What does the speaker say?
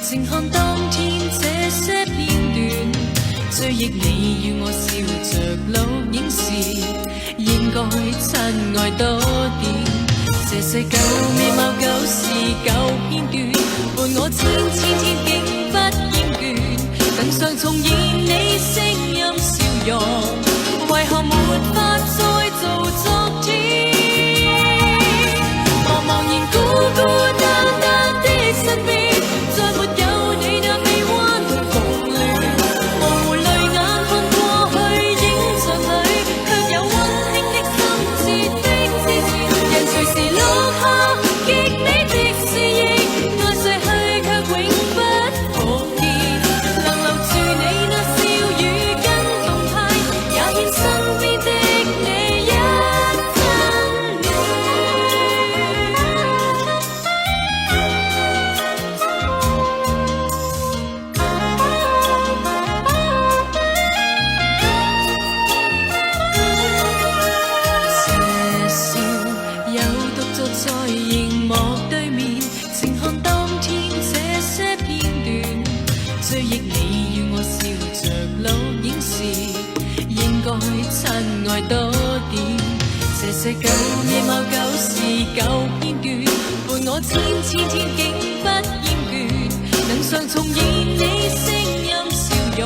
靜看當天這些片段，追憶你與我笑着錄影時，應該親愛多點。這些舊面貌舊事舊片段，伴我千天竟不厭倦，能常重現你聲音笑容，為何沒法再做昨天？茫茫然孤孤單單的身邊，再沒有你那臂彎同蓬亂，模糊淚眼看過去影像裏，卻有溫馨的心切的支持。人隨時落下極美的詩意，愛逝去卻永不復見，能留住你那笑語跟動態，也獻身邊的你一分暖。這笑有獨坐在熒幕對面，靜看當天這些片段，追憶你與我笑着錄影時，應該親愛多點。這些舊面貌舊事舊片段，伴我千天竟不厭倦，能常重現你聲音笑容。